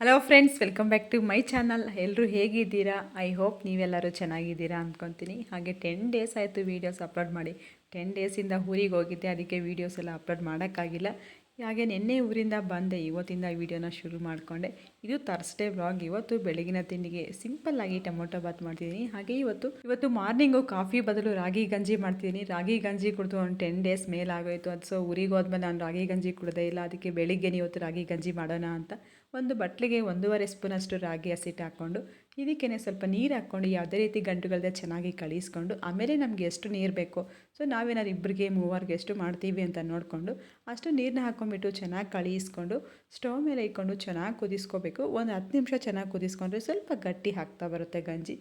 Hello friends, welcome back to my channel. ಎಲ್ಲರೂ ಹೇಗಿದ್ದೀರಾ? I hope ನೀವೆಲ್ಲರೂ ಚೆನ್ನಾಗಿದ್ದೀರಾ ಅಂದ್ಕೊತೀನಿ. ಹಾಗೆ 10 ಡೇಸ್ ಆಯಿತು ವೀಡಿಯೋಸ್ ಅಪ್ಲೋಡ್ ಮಾಡಿ. 10 ಡೇಸಿಂದ ಊರಿಗೆ ಹೋಗಿದ್ದೆ, ಅದಕ್ಕೆ ವೀಡಿಯೋಸ್ ಎಲ್ಲ ಅಪ್ಲೋಡ್ ಮಾಡೋಕ್ಕಾಗಿಲ್ಲ. ಹಾಗೆ ನಿನ್ನೆ ಊರಿಂದ ಬಂದೆ, ಇವತ್ತಿಂದ ವೀಡಿಯೋನ ಶುರು ಮಾಡಿಕೊಂಡೆ. ಇದು ಥರ್ಸ್ಡೇ ವ್ಲಾಗ್. ಇವತ್ತು ಬೆಳಗಿನ ತಿಂಡಿಗೆ ಸಿಂಪಲ್ಲಾಗಿ ಟೊಮೊಟೊ ಬಾತ್ ಮಾಡ್ತಿದ್ದೀನಿ. ಹಾಗೆ ಇವತ್ತು ಮಾರ್ನಿಂಗು ಕಾಫಿ ಬದಲು ರಾಗಿ ಗಂಜಿ ಮಾಡ್ತಿದ್ದೀನಿ. ರಾಗಿ ಗಂಜಿ ಕುಡಿದು ಒಂದು 10 ಡೇಸ್ ಮೇಲಾಗೋಯಿತು. ಅದು ಸೊ ಊರಿಗೆ ಹೋದ್ಮೇಲೆ ನಾನು ರಾಗಿ ಗಂಜಿ ಕುಡಿದೇ ಇಲ್ಲ. ಅದಕ್ಕೆ ಬೆಳಿಗ್ಗೆ ಇವತ್ತು ರಾಗಿ ಗಂಜಿ ಮಾಡೋಣ ಅಂತ ಒಂದು ಬಟ್ಲಿಗೆ 1.5 ಸ್ಪೂನಷ್ಟು ರಾಗಿ ಹಸಿಟ್ಟು ಹಾಕ್ಕೊಂಡು ಇದಕ್ಕೇ ಸ್ವಲ್ಪ ನೀರು ಹಾಕ್ಕೊಂಡು ಯಾವುದೇ ರೀತಿ ಗಂಟುಗಳದೆ ಚೆನ್ನಾಗಿ ಕಳಿಸ್ಕೊಂಡು ಆಮೇಲೆ ನಮಗೆ ಎಷ್ಟು ನೀರು ಬೇಕೋ, ಸೊ ನಾವೇನಾದ್ರು ಇಬ್ಬರಿಗೆ ಮೂವರಿಗೆ ಎಷ್ಟು ಮಾಡ್ತೀವಿ ಅಂತ ನೋಡಿಕೊಂಡು ಅಷ್ಟು ನೀರನ್ನ ಹಾಕ್ಕೊಂಡ್ಬಿಟ್ಟು ಚೆನ್ನಾಗಿ ಕಳಿಸ್ಕೊಂಡು ಸ್ಟವ್ ಮೇಲೆ ಇಟ್ಕೊಂಡು ಚೆನ್ನಾಗಿ ಕುದಿಸ್ಕೋಬೇಕು. ಒಂದು 10 ನಿಮಿಷ ಚೆನ್ನಾಗಿ ಕುದಿಸ್ಕೊಂಡ್ರೆ ಸ್ವಲ್ಪ ಗಟ್ಟಿ ಆಗ್ತಾ ಬರುತ್ತೆ ಗಂಜಿ.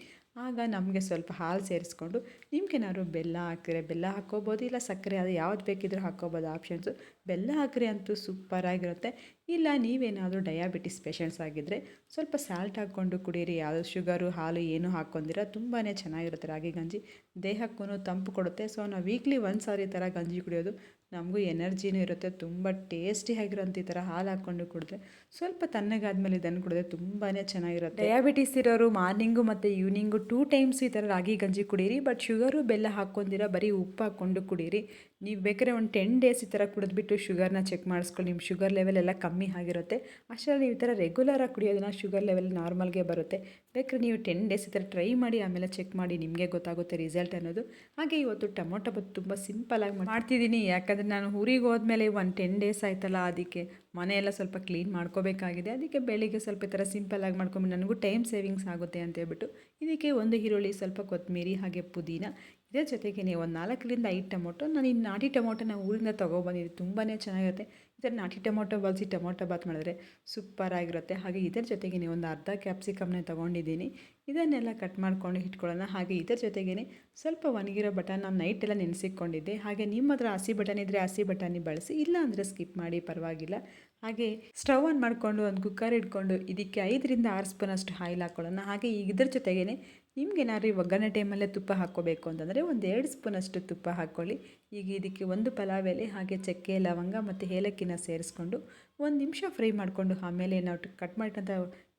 ಆಗ ನಮಗೆ ಸ್ವಲ್ಪ ಹಾಲು ಸೇರಿಸ್ಕೊಂಡು ನಿಮ್ಗೇನಾದ್ರು ಬೆಲ್ಲ ಹಾಕಿದ್ರೆ ಬೆಲ್ಲ ಹಾಕ್ಕೋಬೋದು, ಇಲ್ಲ ಸಕ್ಕರೆ, ಅದು ಯಾವ್ದು ಬೇಕಿದ್ರೂ ಹಾಕ್ಕೋಬೋದು, ಆಪ್ಷನ್ಸು. ಬೆಲ್ಲ ಹಾಕಿದ್ರೆ ಅಂತೂ ಸೂಪರಾಗಿರುತ್ತೆ. ಇಲ್ಲ ನೀವೇನಾದರೂ ಡಯಾಬಿಟಿಸ್ ಪೇಷಂಟ್ಸ್ ಆಗಿದ್ದರೆ ಸ್ವಲ್ಪ ಸಾಲ್ಟ್ ಹಾಕ್ಕೊಂಡು ಕುಡೀರಿ. ಯಾವುದು ಶುಗರು ಹಾಲು ಏನೂ ಹಾಕ್ಕೊಂಡಿರ ತುಂಬಾ ಚೆನ್ನಾಗಿರುತ್ತೆ ರಾಗಿ ಗಂಜಿ. ದೇಹಕ್ಕೂ ತಂಪು ಕೊಡುತ್ತೆ. ಸೊ ನಾವು ವೀಕ್ಲಿ ಒಂದು ಸಾರಿ ಈ ಥರ ಗಂಜಿ ಕುಡಿಯೋದು, ನಮಗೂ ಎನರ್ಜಿನೂ ಇರುತ್ತೆ. ತುಂಬ ಟೇಸ್ಟಿಯಾಗಿರೋಂಥ ಈ ಥರ ಹಾಲು ಹಾಕ್ಕೊಂಡು ಕುಡಿದ್ರೆ ಸ್ವಲ್ಪ ತಣ್ಣಗಾದ್ಮೇಲೆ ಇದನ್ನು ಕುಡಿದ್ರೆ ತುಂಬಾ ಚೆನ್ನಾಗಿರುತ್ತೆ. ಡಯಾಬಿಟಿಸ್ ಇರೋರು ಮಾರ್ನಿಂಗು ಮತ್ತು ಈವ್ನಿಂಗು 2 ಟೈಮ್ಸ್ ಈ ಥರ ರಾಗಿ ಗಂಜಿ ಕುಡೀರಿ. ಬಟ್ ಶುಗರು ಬೆಲ್ಲ ಹಾಕ್ಕೊಂಡಿರ ಬರೀ ಉಪ್ಪು ಹಾಕ್ಕೊಂಡು ಕುಡೀರಿ. ನೀವು ಬೇಕಾದ್ರೆ ಒಂದು 10 ಡೇಸ್ ಈ ಥರ ಕುಡಿದ್ಬಿಟ್ಟು ಶುಗರ್ನ ಚೆಕ್ ಮಾಡಿಸ್ಕೊಳ್ಳಿ. ನಿಮ್ಮ ಶುಗರ್ ಲೆವೆಲ್ ಎಲ್ಲ ಕಮ್ಮಿ ಆಗಿರುತ್ತೆ. ಅಷ್ಟರಲ್ಲಿ ನೀವು ಈ ಥರ ರೆಗ್ಯುಲರಾಗಿ ಕುಡಿಯೋದನ್ನ ಶುಗರ್ ಲೆವೆಲ್ ನಾರ್ಮಲ್ಗೆ ಬರುತ್ತೆ. ಬೇಕಾದ್ರೆ ನೀವು 10 ಡೇಸ್ ಈ ಥರ ಟ್ರೈ ಮಾಡಿ, ಆಮೇಲೆ ಚೆಕ್ ಮಾಡಿ, ನಿಮಗೆ ಗೊತ್ತಾಗುತ್ತೆ ರಿಸಲ್ಟ್ ಅನ್ನೋದು. ಹಾಗೆ ಇವತ್ತು ಟೊಮೊಟೊ ಬಾತ್ ತುಂಬ ಸಿಂಪಲಾಗಿ ಮಾಡ್ತಿದ್ದೀನಿ. ಯಾಕಂದರೆ ನಾನು ಊರಿಗೆ ಹೋದ್ಮೇಲೆ ಒಂದು 10 ಡೇಸ್ ಆಯ್ತಲ್ಲ, ಅದಕ್ಕೆ ಮನೆಯೆಲ್ಲ ಸ್ವಲ್ಪ ಕ್ಲೀನ್ ಮಾಡ್ಕೋಬೇಕಾಗಿದೆ. ಅದಕ್ಕೆ ಬೆಳಿಗ್ಗೆ ಸ್ವಲ್ಪ ಈ ಥರ ಸಿಂಪಲ್ಲಾಗಿ ಮಾಡ್ಕೊಂಡು ನನಗೂ ಟೈಮ್ ಸೇವಿಂಗ್ಸ್ ಆಗುತ್ತೆ ಅಂತ ಹೇಳ್ಬಿಟ್ಟು ಇದಕ್ಕೆ ಒಂದು ಈರುಳ್ಳಿ, ಸ್ವಲ್ಪ ಕೊತ್ತಂಬರಿ, ಹಾಗೆ ಪುದೀನ, ಇದರ ಜೊತೆಗೆ ಒಂದು 4ರಿಂದ 5 ಟೊಮೊಟೊ. ನಾನು ಈ ನಾಟಿ ಟೊಮೊಟೊನ ಊರಿಂದ ತೊಗೊಬಂದಿದ್ದು, ತುಂಬಾ ಚೆನ್ನಾಗಿರುತ್ತೆ. ಈ ಥರ ನಾಟಿ ಟೊಮೊಟೊ ಬಳಸಿ ಟೊಮೊಟೊ ಬಾತ್ ಮಾಡಿದ್ರೆ ಸೂಪರಾಗಿರುತ್ತೆ. ಹಾಗೆ ಇದರ ಜೊತೆಗೇ ಒಂದು ಅರ್ಧ ಕ್ಯಾಪ್ಸಿಕಮ್ನ ತೊಗೊಂಡಿದ್ದೀನಿ. ಇದನ್ನೆಲ್ಲ ಕಟ್ ಮಾಡ್ಕೊಂಡು ಇಟ್ಕೊಳ್ಳೋಣ. ಹಾಗೆ ಇದರ ಜೊತೆಗೇ ಸ್ವಲ್ಪ ಒಣಗಿರೋ ಬಟಾಣಿ ನಾನು ನೈಟೆಲ್ಲ ನೆನೆಸಿಕೊಂಡಿದ್ದೆ. ಹಾಗೆ ನಿಮ್ಮ ಹತ್ರ ಹಸಿ ಬಟಾಣಿ ಇದ್ದರೆ ಹಸಿ ಬಟಾಣಿ ಬಳಸಿ, ಇಲ್ಲ ಅಂದರೆ ಸ್ಕಿಪ್ ಮಾಡಿ, ಪರವಾಗಿಲ್ಲ. ಹಾಗೆ ಸ್ಟವ್ ಆನ್ ಮಾಡಿಕೊಂಡು ಒಂದು ಕುಕ್ಕರ್ ಇಟ್ಕೊಂಡು ಇದಕ್ಕೆ 5ರಿಂದ 6 ಸ್ಪೂನಷ್ಟು ಆಯಿಲ್ ಹಾಕ್ಕೊಳ್ಳೋಣ. ಹಾಗೆ ಈಗ ಇದ್ರ ಜೊತೆಗೇ ನಿಮ್ಗೇನಾದ್ರು ಒಗ್ಗರಣೆ ಟೈಮಲ್ಲೇ ತುಪ್ಪ ಹಾಕ್ಕೋಬೇಕು ಅಂತಂದರೆ ಒಂದು 2 ಸ್ಪೂನಷ್ಟು ತುಪ್ಪ ಹಾಕ್ಕೊಳ್ಳಿ. ಈಗ ಇದಕ್ಕೆ ಒಂದು ಪಲಾವ್ ಎಲೆ, ಹಾಗೆ ಚಕ್ಕೆ, ಲವಂಗ ಮತ್ತು ಏಲಕ್ಕಿನ ಸೇರಿಸ್ಕೊಂಡು 1 ನಿಮಿಷ ಫ್ರೈ ಮಾಡಿಕೊಂಡು ಆಮೇಲೆ ನಾವು ಕಟ್ ಮಾಡಿದಂಥ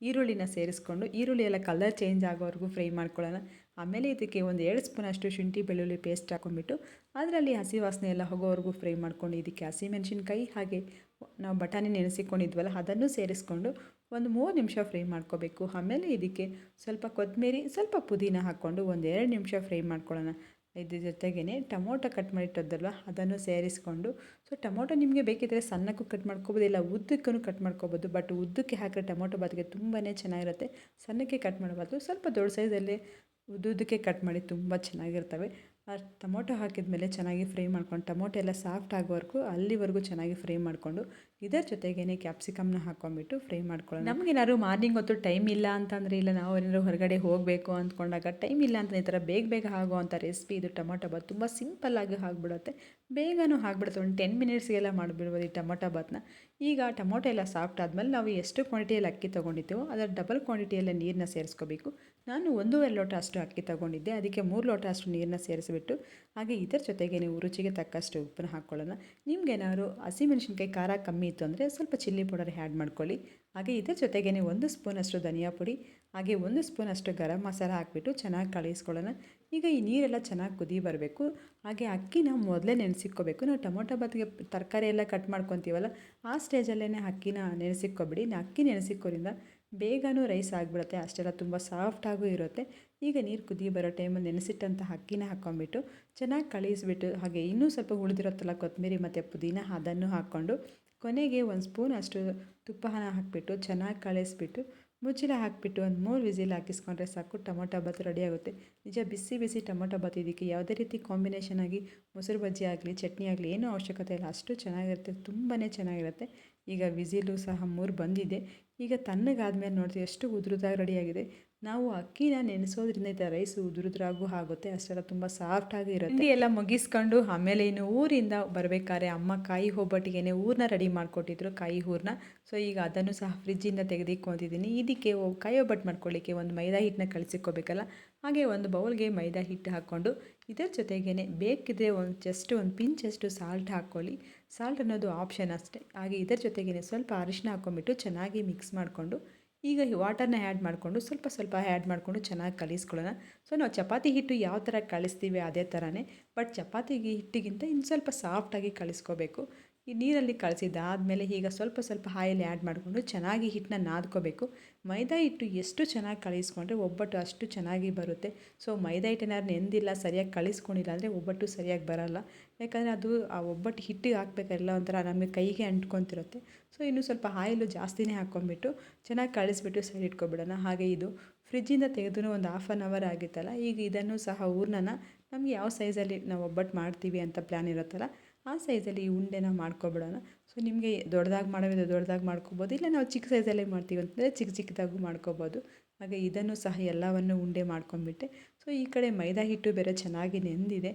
ಈರುಳ್ಳಿನ ಸೇರಿಸ್ಕೊಂಡು ಈರುಳ್ಳಿ ಎಲ್ಲ ಕಲರ್ ಚೇಂಜ್ ಆಗೋವರೆಗೂ ಫ್ರೈ ಮಾಡ್ಕೊಳ್ಳೋಣ. ಆಮೇಲೆ ಇದಕ್ಕೆ ಒಂದು 2 ಸ್ಪೂನಷ್ಟು ಶುಂಠಿ ಬೆಳ್ಳುಳ್ಳಿ ಪೇಸ್ಟ್ ಹಾಕ್ಕೊಂಡ್ಬಿಟ್ಟು ಅದರಲ್ಲಿ ಹಸಿ ವಾಸನೆ ಎಲ್ಲ ಹೋಗೋವರೆಗೂ ಫ್ರೈ ಮಾಡ್ಕೊಂಡು ಇದಕ್ಕೆ ಹಸಿಮೆಣಸಿನ್ಕಾಯಿ ಹಾಗೆ ನಾವು ಬಟಾಣಿ ನೆನೆಸಿಕೊಂಡಿದ್ವಲ್ಲ ಅದನ್ನು ಸೇರಿಸ್ಕೊಂಡು ಒಂದು 3 ನಿಮಿಷ ಫ್ರೈ ಮಾಡ್ಕೋಬೇಕು. ಆಮೇಲೆ ಇದಕ್ಕೆ ಸ್ವಲ್ಪ ಕೊತ್ತಂಬರಿ, ಸ್ವಲ್ಪ ಪುದೀನ ಹಾಕ್ಕೊಂಡು ಒಂದು 2 ನಿಮಿಷ ಫ್ರೈ ಮಾಡ್ಕೊಳ್ಳೋಣ. ಇದ್ರ ಜೊತೆಗೇ ಟೊಮೊಟೊ ಕಟ್ ಮಾಡಿಟ್ಟದ್ದಲ್ವ ಅದನ್ನು ಸೇರಿಸ್ಕೊಂಡು, ಸೊ ಟೊಮೊಟೊ ನಿಮಗೆ ಬೇಕಿದ್ದರೆ ಸಣ್ಣಕ್ಕೂ ಕಟ್ ಮಾಡ್ಕೋಬೋದು, ಇಲ್ಲ ಉದ್ದಕ್ಕೂ ಕಟ್ ಮಾಡ್ಕೋಬೋದು. ಬಟ್ ಉದ್ದಕ್ಕೆ ಹಾಕಿದ್ರೆ ಟೊಮೊಟೊ ಬಾತ್ಗೆ ತುಂಬಾ ಚೆನ್ನಾಗಿರುತ್ತೆ. ಸಣ್ಣಕ್ಕೆ ಕಟ್ ಮಾಡಬಾರ್ದು, ಸ್ವಲ್ಪ ದೊಡ್ಡ ಸೈಜಲ್ಲಿ ಉದ್ದುದ್ದಕ್ಕೆ ಕಟ್ ಮಾಡಿ ತುಂಬ ಚೆನ್ನಾಗಿರ್ತವೆ. ಆ ಟೊಮೊಟೊ ಹಾಕಿದ ಮೇಲೆ ಚೆನ್ನಾಗಿ ಫ್ರೈ ಮಾಡ್ಕೊಂಡು ಟೊಮೊಟೊ ಎಲ್ಲ ಸಾಫ್ಟ್ ಆಗೋವರೆಗೂ ಅಲ್ಲಿವರೆಗೂ ಚೆನ್ನಾಗಿ ಫ್ರೈ ಮಾಡಿಕೊಂಡು ಇದರ ಜೊತೆಗೇ ಕ್ಯಾಪ್ಸಿಕಮ್ನ ಹಾಕ್ಕೊಂಡ್ಬಿಟ್ಟು ಫ್ರೈ ಮಾಡ್ಕೊಳ್ಳೋಣ. ನಮಗೇನಾದ್ರು ಮಾರ್ನಿಂಗ್ ಹೊತ್ತು ಟೈಮ್ ಇಲ್ಲ ಅಂತಂದರೆ, ಇಲ್ಲ ನಾವು ಏನಾದ್ರು ಹೊರಗಡೆ ಹೋಗಬೇಕು ಅಂದ್ಕೊಂಡಾಗ ಟೈಮ್ ಇಲ್ಲ ಅಂತ ಈ ಥರ ಬೇಗ ಆಗುವಂಥ ರೆಸಿಪಿ ಇದು ಟೊಮೊಟೊ ಬಾತ್. ತುಂಬ ಸಿಂಪಲ್ಲಾಗಿ ಆಗಿಬಿಡುತ್ತೆ, ಬೇಗನೂ ಆಗಿಬಿಡುತ್ತೆ. ಒಂದು 10 ಮಿನಿಟ್ಸ್ಗೆಲ್ಲ ಮಾಡಿಬಿಡ್ಬೋದು ಈ ಟೊಮೊಟೊ ಬಾತ್ನ. ಈಗ ಟೊಮೊಟೊ ಎಲ್ಲ ಸಾಫ್ಟ್ ಆದಮೇಲೆ ನಾವು ಎಷ್ಟು ಕ್ವಾಂಟಿಟಿಯಲ್ಲಿ ಅಕ್ಕಿ ತೊಗೊಂಡಿದ್ದೀವೋ ಅದರ ಡಬಲ್ ಕ್ವಾಂಟಿಟಿಯಲ್ಲೇ ನೀರನ್ನ ಸೇರಿಸ್ಕೋಬೇಕು. ನಾನು 1.5 ಲೋಟ ಅಷ್ಟು ಅಕ್ಕಿ ತೊಗೊಂಡಿದ್ದೆ, ಅದಕ್ಕೆ 3 ಲೋಟ ಅಷ್ಟು ನೀರನ್ನ ಸೇರಿಸ್ಬಿಟ್ಟು ಹಾಗೆ ಇದರ ಜೊತೆಗೆ ನೀವು ರುಚಿಗೆ ತಕ್ಕಷ್ಟು ಉಪ್ಪನ್ನ ಹಾಕ್ಕೊಳ್ಳೋಣ. ನಿಮ್ಗೇನಾದ್ರು ಹಸಿಮೆಣಸಿನ್ಕಾಯಿ ಖಾರ ಕಮ್ಮಿ ಇತ್ತು ಅಂದರೆ ಸ್ವಲ್ಪ ಚಿಲ್ಲಿ ಪೌಡರ್ ಆ್ಯಡ್ ಮಾಡ್ಕೊಳ್ಳಿ. ಹಾಗೆ ಇದರ ಜೊತೆಗೇ 1 ಸ್ಪೂನಷ್ಟು ಧನಿಯಾ ಪುಡಿ, ಹಾಗೆ 1 ಸ್ಪೂನಷ್ಟು ಗರಂ ಮಸಾಲ ಹಾಕ್ಬಿಟ್ಟು ಚೆನ್ನಾಗಿ ಕಳಿಸ್ಕೊಳ್ಳೋಣ. ಈಗ ಈ ನೀರೆಲ್ಲ ಚೆನ್ನಾಗಿ ಕುದಿ ಬರಬೇಕು. ಹಾಗೆ ಅಕ್ಕಿನ ಮೊದಲೇ ನೆನೆಸಿಕ್ಕೋಬೇಕು. ನಾವು ಟೊಮೊಟೊ ಬಾತ್ಗೆ ತರಕಾರಿ ಎಲ್ಲ ಕಟ್ ಮಾಡ್ಕೊತೀವಲ್ಲ, ಆ ಸ್ಟೇಜಲ್ಲೇ ಅಕ್ಕಿನ ನೆನೆಸಿಕ್ಕೊಬಿಡಿ. ಅಕ್ಕಿ ನೆನೆಸಿಕ್ಕೋದ್ರಿಂದ ಬೇಗನೂ ರೈಸ್ ಆಗಿಬಿಡುತ್ತೆ, ಅಷ್ಟೆಲ್ಲ ತುಂಬ ಸಾಫ್ಟಾಗೂ ಇರುತ್ತೆ. ಈಗ ನೀರು ಕುದಿ ಬರೋ ಟೈಮಲ್ಲಿ ನೆನೆಸಿಟ್ಟಂಥ ಅಕ್ಕಿನ ಹಾಕ್ಕೊಂಬಿಟ್ಟು ಚೆನ್ನಾಗಿ ಕಳಿಸ್ಬಿಟ್ಟು, ಹಾಗೆ ಇನ್ನೂ ಸ್ವಲ್ಪ ಉಳಿದಿರುತ್ತಲ್ಲ ಕೊತ್ತಂಬರಿ ಮತ್ತು ಪುದೀನ, ಅದನ್ನು ಹಾಕ್ಕೊಂಡು ಕೊನೆಗೆ 1 ಸ್ಪೂನ್ ಅಷ್ಟು ತುಪ್ಪನ ಹಾಕಿಬಿಟ್ಟು ಚೆನ್ನಾಗಿ ಕಳಿಸ್ಬಿಟ್ಟು ಮುಚ್ಚಳ ಹಾಕಿಬಿಟ್ಟು ಒಂದು 3 ವಿಸಿಲ್ ಹಾಕಿಸ್ಕೊಂಡ್ರೆ ಸಾಕು, ಟೊಮೊಟೊ ಬಾತ್ ರೆಡಿ ಆಗುತ್ತೆ. ನಿಜ ಬಿಸಿ ಬಿಸಿ ಟೊಮೊಟೊ ಬಾತ್. ಇದಕ್ಕೆ ಯಾವುದೇ ರೀತಿ ಕಾಂಬಿನೇಷನ್ ಆಗಿ ಮೊಸರು ಬಜ್ಜಿ ಆಗಲಿ ಚಟ್ನಿ ಆಗಲಿ ಏನೂ ಅವಶ್ಯಕತೆ ಇಲ್ಲ, ಅಷ್ಟು ಚೆನ್ನಾಗಿರುತ್ತೆ, ತುಂಬಾ ಚೆನ್ನಾಗಿರುತ್ತೆ. ಈಗ ವಿಸಿಲು ಸಹ 3 ಬಂದಿದೆ. ಈಗ ತಣ್ಣಗಾದ್ಮೇಲೆ ನೋಡ್ತೀವಿ ಎಷ್ಟು ಉದುರುದಾಗಿ ರೆಡಿಯಾಗಿದೆ. ನಾವು ಅಕ್ಕಿನ ನೆನೆಸೋದ್ರಿಂದ ಈ ಥರ ರೈಸ್ ಉದುರುದ್ರಾಗೂ ಆಗುತ್ತೆ, ಅಷ್ಟೆಲ್ಲ ತುಂಬ ಸಾಫ್ಟಾಗಿ ಇರುತ್ತೆ. ತಿಂಡಿ ಎಲ್ಲ ಮುಗಿಸ್ಕೊಂಡು ಆಮೇಲೆ ಇನ್ನು ಊರಿಂದ ಬರಬೇಕಾದ್ರೆ ಅಮ್ಮ ಕಾಯಿ ಒಬ್ಬಟ್ಟಿಗೆ ಊರನ್ನ ರೆಡಿ ಮಾಡಿಕೊಟ್ಟಿದ್ರು, ಕಾಯಿ ಹೂರನ್ನ. ಸೊ ಈಗ ಅದನ್ನು ಸಹ ಫ್ರಿಜ್ಜಿಂದ ತೆಗೆದಿಕ್ಕೊತಿದ್ದೀನಿ. ಇದಕ್ಕೆ ಕಾಯಿ ಒಬ್ಬಟ್ಟು ಮಾಡ್ಕೊಳ್ಳಿಕ್ಕೆ ಒಂದು ಮೈದಾ ಹಿಟ್ಟನ್ನ ಕಲಸಿಕ್ಕೋಬೇಕಲ್ಲ, ಹಾಗೆ ಒಂದು ಬೌಲ್ಗೆ ಮೈದಾ ಹಿಟ್ಟು ಹಾಕ್ಕೊಂಡು ಇದರ ಜೊತೆಗೇ ಬೇಕಿದ್ರೆ ಜಸ್ಟ್ ಒಂದು ಪಿಂಚಷ್ಟು ಸಾಲ್ಟ್ ಹಾಕ್ಕೊಳ್ಳಿ. ಸಾಲ್ಟ್ ಅನ್ನೋದು ಆಪ್ಷನ್ ಅಷ್ಟೇ. ಹಾಗೆ ಇದರ ಜೊತೆಗೇ ಸ್ವಲ್ಪ ಅರಿಶಿನ ಹಾಕ್ಕೊಂಬಿಟ್ಟು ಚೆನ್ನಾಗಿ ಮಿಕ್ಸ್ ಮಾಡಿಕೊಂಡು ಈಗ ಈ ವಾಟರ್ನ ಆ್ಯಡ್ ಮಾಡಿಕೊಂಡು ಸ್ವಲ್ಪ ಸ್ವಲ್ಪ ಆ್ಯಡ್ ಮಾಡಿಕೊಂಡು ಚೆನ್ನಾಗಿ ಕಲಿಸ್ಕೊಳ್ಳೋಣ. ಸೊ ನಾವು ಚಪಾತಿ ಹಿಟ್ಟು ಯಾವ ಥರ ಕಲಿಸ್ತೀವಿ ಅದೇ ಥರನೇ, ಬಟ್ ಚಪಾತಿಗೆ ಹಿಟ್ಟಿಗಿಂತ ಇನ್ನು ಸ್ವಲ್ಪ ಸಾಫ್ಟಾಗಿ ಕಲಿಸ್ಕೋಬೇಕು. ಈ ನೀರಲ್ಲಿ ಕಲಸಿದ್ದಾದಮೇಲೆ ಈಗ ಸ್ವಲ್ಪ ಸ್ವಲ್ಪ ಆಯಿಲ್ ಆ್ಯಡ್ ಮಾಡಿಕೊಂಡು ಚೆನ್ನಾಗಿ ಹಿಟ್ಟನ್ನ ನಾದ್ಕೋಬೇಕು. ಮೈದಾ ಹಿಟ್ಟು ಎಷ್ಟು ಚೆನ್ನಾಗಿ ಕಲಿಸ್ಕೊಂಡ್ರೆ ಒಬ್ಬಟ್ಟು ಅಷ್ಟು ಚೆನ್ನಾಗಿ ಬರುತ್ತೆ. ಸೊ ಮೈದಾ ಹಿಟ್ಟೇನಾದ್ರು ನೆಂದಿಲ್ಲ, ಸರಿಯಾಗಿ ಕಲಿಸ್ಕೊಂಡಿಲ್ಲ ಅಂದರೆ ಒಬ್ಬಟ್ಟು ಸರಿಯಾಗಿ ಬರೋಲ್ಲ. ಯಾಕಂದರೆ ಅದು ಆ ಒಬ್ಬಟ್ಟು ಹಿಟ್ಟಿಗೆ ಹಾಕ್ಬೇಕಾಗಿಲ್ಲ ಒಂಥರ ನಮಗೆ ಕೈಗೆ ಅಂಟ್ಕೊತಿರುತ್ತೆ. ಸೊ ಇನ್ನೂ ಸ್ವಲ್ಪ ಆಯಿಲು ಜಾಸ್ತಿನೇ ಹಾಕ್ಕೊಂಬಿಟ್ಟು ಚೆನ್ನಾಗಿ ಕಳಿಸ್ಬಿಟ್ಟು ಸೈಡ್ ಇಟ್ಕೊಬಿಡೋಣ. ಹಾಗೆ ಇದು ಫ್ರಿಜ್ಜಿಂದ ತೆಗೆದು ಒಂದು 1/2 ಅವರ್ ಆಗಿತ್ತಲ್ಲ. ಈಗ ಇದನ್ನು ಸಹ ಹೂರ್ಣನ ನಮಗೆ ಯಾವ ಸೈಜಲ್ಲಿ ನಾವು ಒಬ್ಬಟ್ಟು ಮಾಡ್ತೀವಿ ಅಂತ ಪ್ಲ್ಯಾನ್ ಇರುತ್ತಲ್ಲ ಆ ಸೈಜಲ್ಲಿ ಈ ಉಂಡೆನ ಮಾಡ್ಕೊಬಿಡೋಣ. ಸೊ ನಿಮಗೆ ದೊಡ್ಡದಾಗಿ ಮಾಡೋದು ದೊಡ್ಡದಾಗಿ ಮಾಡ್ಕೊಬೋದು, ಇಲ್ಲ ನಾವು ಚಿಕ್ಕ ಸೈಜಲ್ಲೇ ಮಾಡ್ತೀವಿ ಅಂತಂದರೆ ಚಿಕ್ಕ ಚಿಕ್ಕದಾಗೂ ಮಾಡ್ಕೊಬೋದು. ಹಾಗೆ ಇದನ್ನು ಸಹ ಎಲ್ಲವನ್ನು ಉಂಡೆ ಮಾಡ್ಕೊಂಡ್ಬಿಟ್ಟೆ. ಸೊ ಈ ಕಡೆ ಮೈದಾ ಹಿಟ್ಟು ಬೇರೆ ಚೆನ್ನಾಗಿ ನೆಂದಿದೆ.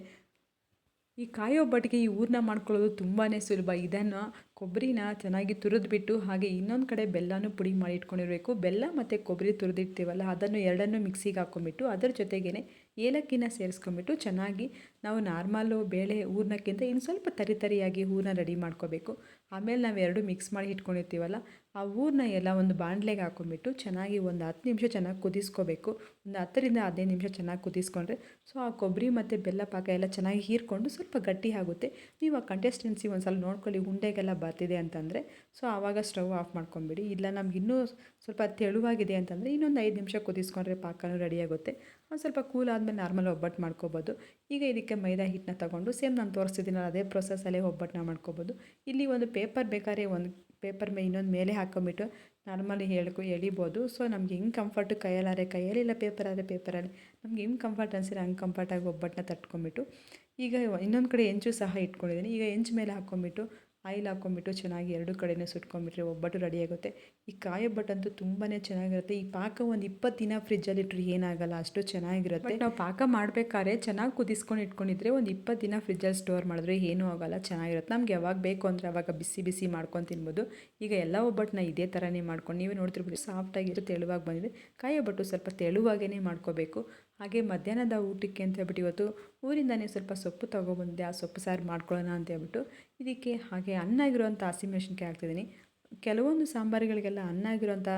ಈ ಕಾಯಿ ಒಬ್ಬಟ್ಟಿಗೆ ಈ ಹೂರ್ಣ ಮಾಡ್ಕೊಳ್ಳೋದು ತುಂಬಾ ಸುಲಭ. ಇದನ್ನು ಕೊಬ್ಬರಿನ ಚೆನ್ನಾಗಿ ತುರಿದ್ಬಿಟ್ಟು ಹಾಗೆ ಇನ್ನೊಂದು ಕಡೆ ಬೆಲ್ಲನೂ ಪುಡಿ ಮಾಡಿ ಇಟ್ಕೊಂಡಿರಬೇಕು. ಬೆಲ್ಲ ಮತ್ತು ಕೊಬ್ಬರಿ ತುರಿದಿರ್ತೀವಲ್ಲ ಅದನ್ನು ಎರಡನ್ನೂ ಮಿಕ್ಸಿಗೆ ಹಾಕ್ಕೊಂಬಿಟ್ಟು ಅದರ ಜೊತೆಗೇ ಏಲಕ್ಕಿನ ಸೇರಿಸ್ಕೊಂಬಿಟ್ಟು ಚೆನ್ನಾಗಿ ನಾವು ನಾರ್ಮಲ್ಲು ಬೇಳೆ ಹೂರ್ಣಕ್ಕಿಂತ ಇನ್ನು ಸ್ವಲ್ಪ ತರಿಯಾಗಿ ಹೂರ್ಣ ರೆಡಿ ಮಾಡ್ಕೋಬೇಕು. ಆಮೇಲೆ ನಾವು ಎರಡು ಮಿಕ್ಸ್ ಮಾಡಿ ಇಟ್ಕೊಂಡಿರ್ತೀವಲ್ಲ ಆ ಹೂರ್ಣ ಎಲ್ಲ ಒಂದು ಬಾಣಲೆಗೆ ಹಾಕ್ಕೊಂಬಿಟ್ಟು ಚೆನ್ನಾಗಿ ಒಂದು 10 ನಿಮಿಷ ಚೆನ್ನಾಗಿ ಕುದಿಸ್ಕೋಬೇಕು. ಒಂದು 10ರಿಂದ 15 ನಿಮಿಷ ಚೆನ್ನಾಗಿ ಕುದಿಸ್ಕೊಂಡ್ರೆ ಸೊ ಆ ಕೊಬ್ಬರಿ ಮತ್ತು ಬೆಲ್ಲ ಪಾಕ ಎಲ್ಲ ಚೆನ್ನಾಗಿ ಹೀರ್ಕೊಂಡು ಸ್ವಲ್ಪ ಗಟ್ಟಿ ಆಗುತ್ತೆ. ನೀವು ಆ ಕನ್ಸಿಸ್ಟೆನ್ಸಿ ಒಂದು ಸಲ ನೋಡ್ಕೊಳ್ಳಿ, ಉಂಡೆಗೆಲ್ಲ ಬರ್ತಿದೆ ಅಂತಂದರೆ ಸೊ ಆವಾಗ ಸ್ಟವ್ ಆಫ್ ಮಾಡ್ಕೊಂಬಿಡಿ. ಇಲ್ಲ ನಮ್ಗೆ ಇನ್ನೂ ಸ್ವಲ್ಪ ತೆಳುವಾಗಿದೆ ಅಂತಂದರೆ ಇನ್ನೊಂದು 5 ನಿಮಿಷ ಕುದಿಸ್ಕೊಂಡ್ರೆ ಪಾಕನೂ ರೆಡಿಯಾಗುತ್ತೆ. ಒಂದು ಸ್ವಲ್ಪ ಕೂಲ್ ಆದಮೇಲೆ ನಾರ್ಮಲ್ ಒಬ್ಬಟ್ಟು ಮಾಡ್ಕೊಬೋದು. ಈಗ ಇದಕ್ಕೆ ಮೈದಾ ಹಿಟ್ಟನ್ನ ತಗೊಂಡು ಸೇಮ್ ನಾನು ತೋರಿಸ್ತಿದ್ದೀನಲ್ಲ ಅದೇ ಪ್ರೊಸೆಸ್ಸಲ್ಲೇ ಒಬ್ಬಟ್ಟನ್ನ ಮಾಡ್ಕೊಬೋದು. ಇಲ್ಲಿ ಒಂದು ಪೇಪರ್ ಬೇಕಾದ್ರೆ ಒಂದು ಪೇಪರ್ ಇನ್ನೊಂದು ಮೇಲೆ ಹಾಕ್ಕೊಂಬಿಟ್ಟು ನಾರ್ಮಲಿ ಎಳಿಬೋದು. ಸೊ ನಮ್ಗೆ ಹೆಂಗೆ ಕಂಫರ್ಟು, ಕೈಯಲ್ಲಿ ಇಲ್ಲ ಪೇಪರಲ್ಲಿ ನಮ್ಗೆ ಹೆಂಗೆ ಕಂಫರ್ಟ್ ಅನಿಸಿದ್ರೆ ಹಂಗೆ ಕಂಫರ್ಟಾಗಿ ಒಬ್ಬಟ್ಟನ್ನ ತಟ್ಕೊಂಬಿಟ್ಟು ಈಗ ಇನ್ನೊಂದು ಕಡೆ ಹೆಂಚು ಸಹ ಇಟ್ಕೊಂಡಿದ್ದೀನಿ. ಈಗ ಹೆಂಚು ಮೇಲೆ ಹಾಕ್ಕೊಂಬಿಟ್ಟು ಆಯಿಲ್ ಹಾಕ್ಕೊಂಬಿಟ್ಟು ಚೆನ್ನಾಗಿ ಎರಡು ಕಡೆಯೂ ಸುಟ್ಕೊಂಬಿಟ್ರೆ ಒಬ್ಬಟ್ಟು ರೆಡಿಯಾಗುತ್ತೆ. ಈ ಕಾಯಿ ಒಬ್ಬಟ್ಟಂತೂ ತುಂಬಾ ಚೆನ್ನಾಗಿರುತ್ತೆ. ಈ ಪಾಕ ಒಂದು 20 ದಿನ ಫ್ರಿಜ್ಜಲ್ಲಿ ಇಟ್ಟರೆ ಏನಾಗಲ್ಲ, ಅಷ್ಟು ಚೆನ್ನಾಗಿರುತ್ತೆ. ಬಟ್ ನಾವು ಪಾಕ ಮಾಡಬೇಕಾದ್ರೆ ಚೆನ್ನಾಗಿ ಕುದಿಸ್ಕೊಂಡು ಇಟ್ಕೊಂಡಿದ್ರೆ ಒಂದು 20 ದಿನ ಫ್ರಿಜ್ಜಲ್ಲಿ ಸ್ಟೋರ್ ಮಾಡಿದ್ರೆ ಏನೂ ಆಗೋಲ್ಲ, ಚೆನ್ನಾಗಿರುತ್ತೆ. ನಮ್ಗೆ ಯಾವಾಗ ಬೇಕು ಅಂದರೆ ಅವಾಗ ಬಿಸಿ ಬಿಸಿ ಮಾಡ್ಕೊಂಡು ತಿನ್ಬೋದು. ಈಗ ಎಲ್ಲ ಒಬ್ಬಟ್ಟನ್ನ ಇದೇ ಥರನೇ ಮಾಡ್ಕೊಂಡು ನೀವೇ ನೋಡ್ತಿರ್ಬೋದು ಸಾಫ್ಟಾಗಿಟ್ಟು ತೆಳುವಾಗಿ ಬಂದಿದೆ. ಕಾಯಿ ಒಬ್ಬಟ್ಟು ಸ್ವಲ್ಪ ತೆಳುವಾಗೇ ಮಾಡ್ಕೋಬೇಕು. ಹಾಗೆ ಮಧ್ಯಾಹ್ನದ ಊಟಕ್ಕೆ ಅಂತ ಹೇಳ್ಬಿಟ್ಟು ಇವತ್ತು ಊರಿಂದನೇ ಸ್ವಲ್ಪ ಸೊಪ್ಪು ತೊಗೊಬಂದೆ. ಆ ಸೊಪ್ಪು ಸಾರು ಮಾಡ್ಕೊಳ್ಳೋಣ ಅಂತ ಹೇಳ್ಬಿಟ್ಟು ಇದಕ್ಕೆ ಹಾಗೆ ಹಣ್ಣಾಗಿರುವಂಥ ಹಸಿಮೆಣ್ಸಿನ್ಕಾಯಿ ಹಾಕ್ತಿದ್ದೀನಿ. ಕೆಲವೊಂದು ಸಾಂಬಾರುಗಳಿಗೆಲ್ಲ ಹಣ್ಣಾಗಿರುವಂಥ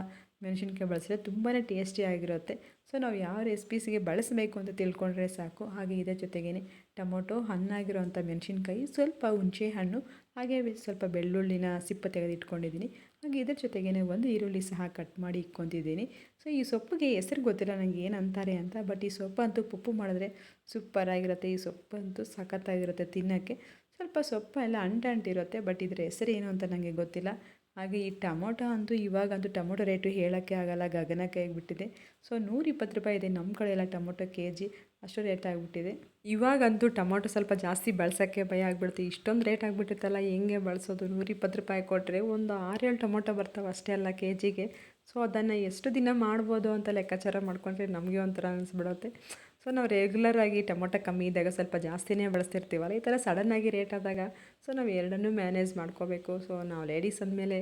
ಮೆಣಸಿನ್ಕಾಯಿ ಬಳಸಿದ್ರೆ ತುಂಬಾ ಟೇಸ್ಟಿಯಾಗಿರುತ್ತೆ. ಸೊ ನಾವು ಯಾವ ರೆಸಿಪೀಸಿಗೆ ಬಳಸಬೇಕು ಅಂತ ತಿಳ್ಕೊಂಡ್ರೆ ಸಾಕು. ಹಾಗೆ ಇದರ ಜೊತೆಗೇ ಟೊಮೊಟೊ, ಹಣ್ಣಾಗಿರುವಂಥ ಮೆಣಸಿನ್ಕಾಯಿ, ಸ್ವಲ್ಪ ಹುಣಸೆ ಹಣ್ಣು, ಹಾಗೆ ಸ್ವಲ್ಪ ಬೆಳ್ಳುಳ್ಳಿನ ಸಿಪ್ಪೆ ತೆಗೆದಿಟ್ಕೊಂಡಿದ್ದೀನಿ. ಹಾಗೆ ಇದರ ಜೊತೆಗೇ ಒಂದು ಈರುಳ್ಳಿ ಸಹ ಕಟ್ ಮಾಡಿ ಇಟ್ಕೊತಿದ್ದೀನಿ. ಸೊ ಈ ಸೊಪ್ಪಿಗೆ ಹೆಸರು ಗೊತ್ತಿಲ್ಲ ನನಗೆ ಏನು ಅಂತಾರೆ ಅಂತ, ಬಟ್ ಈ ಸೊಪ್ಪಂತೂ ಪಪ್ಪು ಮಾಡಿದ್ರೆ ಸೂಪರಾಗಿರುತ್ತೆ. ಈ ಸೊಪ್ಪಂತೂ ಸಖತ್ತಾಗಿರುತ್ತೆ ತಿನ್ನೋಕ್ಕೆ. ಸ್ವಲ್ಪ ಸೊಪ್ಪು ಎಲ್ಲ ಅಂಟಿರುತ್ತೆ, ಬಟ್ ಇದ್ರ ಹೆಸರು ಏನು ಅಂತ ನನಗೆ ಗೊತ್ತಿಲ್ಲ. ಹಾಗೆ ಈ ಟೊಮೊಟೊ ಅಂತೂ ಇವಾಗಂತೂ ಟೊಮೊಟೊ ರೇಟು ಹೇಳೋಕ್ಕೆ ಆಗೋಲ್ಲ, ಗಗನಕ್ಕೆ ಆಗಿಬಿಟ್ಟಿದೆ. ಸೊ 120 ರೂಪಾಯಿ ಇದೆ ನಮ್ಮ ಕಡೆ ಎಲ್ಲ ಟೊಮೊಟೊ kg, ಅಷ್ಟು ರೇಟ್ ಆಗಿಬಿಟ್ಟಿದೆ. ಇವಾಗಂತೂ ಟೊಮೊಟೊ ಸ್ವಲ್ಪ ಜಾಸ್ತಿ ಬಳಸೋಕ್ಕೆ ಭಯ ಆಗಿಬಿಡುತ್ತೆ. ಇಷ್ಟೊಂದು ರೇಟ್ ಆಗಿಬಿಟ್ಟಿತ್ತಲ್ಲ, ಹೆಂಗೆ ಬಳಸೋದು? 120 ರೂಪಾಯಿ ಕೊಟ್ಟರೆ ಒಂದು 6-7 ಟೊಮೊಟೊ ಬರ್ತಾವೆ ಅಷ್ಟೇ ಅಲ್ಲ kgಗೆ. ಸೊ ಅದನ್ನು ಎಷ್ಟು ದಿನ ಮಾಡ್ಬೋದು ಅಂತ ಲೆಕ್ಕಾಚಾರ ಮಾಡ್ಕೊಂಡ್ರೆ ನಮಗೆ ಒಂಥರ ಅನಿಸ್ಬಿಡುತ್ತೆ. ಸೊ ನಾವು ರೆಗ್ಯುಲರಾಗಿ ಟೊಮೊಟೊ ಕಮ್ಮಿ ಇದ್ದಾಗ ಸ್ವಲ್ಪ ಜಾಸ್ತಿನೇ ಬಳಸ್ತಿರ್ತೀವಲ್ಲ, ಈ ಥರ ಸಡನ್ನಾಗಿ ರೇಟ್ ಆದಾಗ ಸೊ ನಾವು ಎರಡನ್ನೂ ಮ್ಯಾನೇಜ್ ಮಾಡ್ಕೋಬೇಕು. ಸೊ ನಾವು ಲೇಡೀಸ್ ಅಂದಮೇಲೆ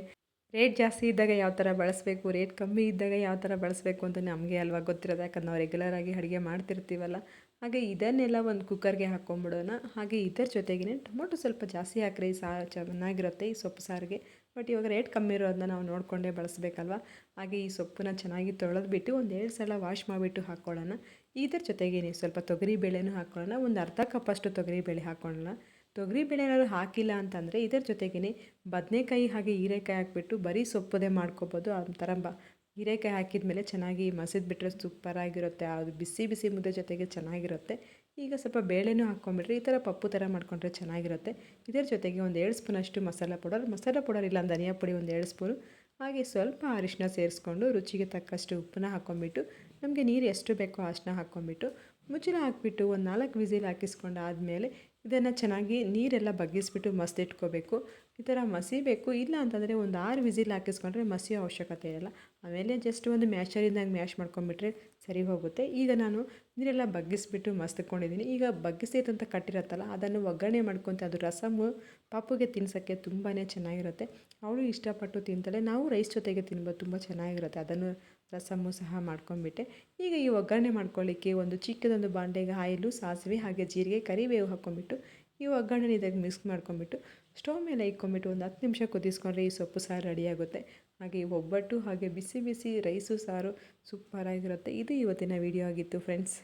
ರೇಟ್ ಜಾಸ್ತಿ ಇದ್ದಾಗ ಯಾವ ಥರ ಬಳಸಬೇಕು, ರೇಟ್ ಕಮ್ಮಿ ಇದ್ದಾಗ ಯಾವ ಥರ ಬಳಸಬೇಕು ಅಂತ ನಮಗೆ ಅಲ್ವಾ ಗೊತ್ತಿರೋದು. ಯಾಕಂದ್ರೆ ನಾವು ರೆಗ್ಯುಲರಾಗಿ ಅಡುಗೆ ಮಾಡ್ತಿರ್ತೀವಲ್ಲ. ಹಾಗೆ ಇದನ್ನೆಲ್ಲ ಒಂದು ಕುಕ್ಕರ್ಗೆ ಹಾಕ್ಕೊಂಬಿಡೋಣ. ಹಾಗೆ ಇದರ ಜೊತೆಗೇ ಟೊಮೊಟೊ ಸ್ವಲ್ಪ ಜಾಸ್ತಿ ಹಾಕ್ರಿ, ಚೆನ್ನಾಗಿರುತ್ತೆ ಈ ಸೊಪ್ಪು ಸಾರಿಗೆ. ಬಟ್ ಇವಾಗ ರೇಟ್ ಕಮ್ಮಿ ಇರೋದನ್ನ ನಾವು ನೋಡಿಕೊಂಡೇ ಬಳಸಬೇಕಲ್ವ. ಹಾಗೆ ಈ ಸೊಪ್ಪನ್ನ ಚೆನ್ನಾಗಿ ತೊಳೆದ್ಬಿಟ್ಟು ಒಂದು 2 ಸಲ ವಾಶ್ ಮಾಡಿಬಿಟ್ಟು ಹಾಕ್ಕೊಳ್ಳೋಣ. ಇದರ ಜೊತೆಗೇ ಸ್ವಲ್ಪ ತೊಗರಿಬೇಳೆನೂ ಹಾಕ್ಕೊಳ್ಳೋಣ. ಒಂದು ಅರ್ಧ ಕಪ್ಪಷ್ಟು ತೊಗರಿಬೇಳೆ ಹಾಕ್ಕೊಳ್ಳೋಣ. ತೊಗರಿಬೇಳೆ ಏನಾದ್ರು ಹಾಕಿಲ್ಲ ಅಂತಂದರೆ ಇದರ ಜೊತೆಗೇ ಬದನೆಕಾಯಿ ಹಾಗೆ ಹೀರೆಕಾಯಿ ಹಾಕಿಬಿಟ್ಟು ಬರೀ ಸೊಪ್ಪುದೇ ಮಾಡ್ಕೊಬೋದು. ಆ ಥರ ಹೀರೆಕಾಯಿ ಹಾಕಿದ ಮೇಲೆ ಚೆನ್ನಾಗಿ ಮಸಿದ್ಬಿಟ್ರೆ ಸೂಪರಾಗಿರುತ್ತೆ. ಅದು ಬಿಸಿ ಬಿಸಿ ಮುದ್ದೆ ಜೊತೆಗೆ ಚೆನ್ನಾಗಿರುತ್ತೆ. ಈಗ ಸ್ವಲ್ಪ ಬೇಳೆನೂ ಹಾಕ್ಕೊಂಬಿಟ್ರೆ ಈ ಥರ ಪಪ್ಪು ಥರ ಮಾಡ್ಕೊಂಡ್ರೆ ಚೆನ್ನಾಗಿರುತ್ತೆ. ಇದರ ಜೊತೆಗೆ ಒಂದು 2 ಸ್ಪೂನಷ್ಟು ಮಸಾಲ ಪೌಡರ್ ಇಲ್ಲ ಧನಿಯಾ ಪುಡಿ ಒಂದು 2 ಸ್ಪೂನು, ಹಾಗೆ ಸ್ವಲ್ಪ ಅರಿಶಿನ ಸೇರಿಸ್ಕೊಂಡು ರುಚಿಗೆ ತಕ್ಕಷ್ಟು ಉಪ್ಪನ್ನ ಹಾಕ್ಕೊಂಬಿಟ್ಟು ನಮಗೆ ನೀರು ಎಷ್ಟು ಬೇಕೋ ಅಷ್ಟನ್ನ ಹಾಕ್ಕೊಂಬಿಟ್ಟು ಮುಚ್ಚಳ ಹಾಕಿಬಿಟ್ಟು ಒಂದು 4 ವಿಸಿಲ್ ಹಾಕಿಸ್ಕೊಂಡು ಆದಮೇಲೆ ಇದನ್ನು ಚೆನ್ನಾಗಿ ನೀರೆಲ್ಲ ಬಗ್ಗಿಸ್ಬಿಟ್ಟು ಮಸ್ದಿಟ್ಕೋಬೇಕು. ಈ ಥರ ಮಸಿಬೇಕು. ಇಲ್ಲ ಅಂತಂದರೆ ಒಂದು 6 ವಿಸಿಲ್ ಹಾಕಿಸ್ಕೊಂಡ್ರೆ ಮಸಿಯೋ ಅವಶ್ಯಕತೆ ಇರಲ್ಲ. ಆಮೇಲೆ ಜಸ್ಟ್ ಒಂದು ಮ್ಯಾಶರಿಂದ ಮ್ಯಾಶ್ ಮಾಡ್ಕೊಂಬಿಟ್ರೆ ಸರಿ ಹೋಗುತ್ತೆ. ಈಗ ನಾನು ನೀರೆಲ್ಲ ಬಗ್ಗಿಸ್ಬಿಟ್ಟು ಮಸ್ತ್ಕೊಂಡಿದ್ದೀನಿ. ಈಗ ಬಗ್ಗಿಸಿದಂತ ಕಟ್ಟಿರುತ್ತಲ್ಲ ಅದನ್ನು ಒಗ್ಗರಣೆ ಮಾಡ್ಕೊತ ಅದು ರಸಮ್ಮು ಪಾಪುಗೆ ತಿನ್ಸೋಕ್ಕೆ ತುಂಬಾ ಚೆನ್ನಾಗಿರುತ್ತೆ. ಅವಳು ಇಷ್ಟಪಟ್ಟು ತಿಂತಾಳೆ. ನಾವು ರೈಸ್ ಜೊತೆಗೆ ತಿನ್ಬೋದು, ತುಂಬ ಚೆನ್ನಾಗಿರುತ್ತೆ. ಅದನ್ನು ರಸಮ್ಮು ಸಹ ಮಾಡ್ಕೊಂಬಿಟ್ಟೆ. ಈಗ ಈ ಒಗ್ಗರಣೆ ಮಾಡ್ಕೊಳ್ಳಿಕ್ಕೆ ಒಂದು ಚಿಕ್ಕದೊಂದು ಬಾಂಡೆಗೆ ಆಯಿಲು, ಸಾಸಿವೆ ಹಾಗೆ ಜೀರಿಗೆ, ಕರಿಬೇವು ಹಾಕ್ಕೊಂಬಿಟ್ಟು ಈ ಒಗ್ಗರಣೆ ಇದಾಗ ಮಿಕ್ಸ್ ಮಾಡ್ಕೊಂಬಿಟ್ಟು ಸ್ಟವ್ ಮೇಲೆ ಇಕ್ಕೊಂಬಿಟ್ಟು ಒಂದು 10 ನಿಮಿಷ ಕುದಿಸ್ಕೊಂಡ್ರೆ ಈ ಸೊಪ್ಪು ಸಾರು ರೆಡಿಯಾಗುತ್ತೆ. ಹಾಗೆ ಒಬ್ಬಟ್ಟು ಹಾಗೆ ಬಿಸಿ ಬಿಸಿ ರೈಸು ಸಾರು ಸೂಪರಾಗಿರುತ್ತೆ. ಇದು ಇವತ್ತಿನ ವಿಡಿಯೋ ಆಗಿತ್ತು ಫ್ರೆಂಡ್ಸ್.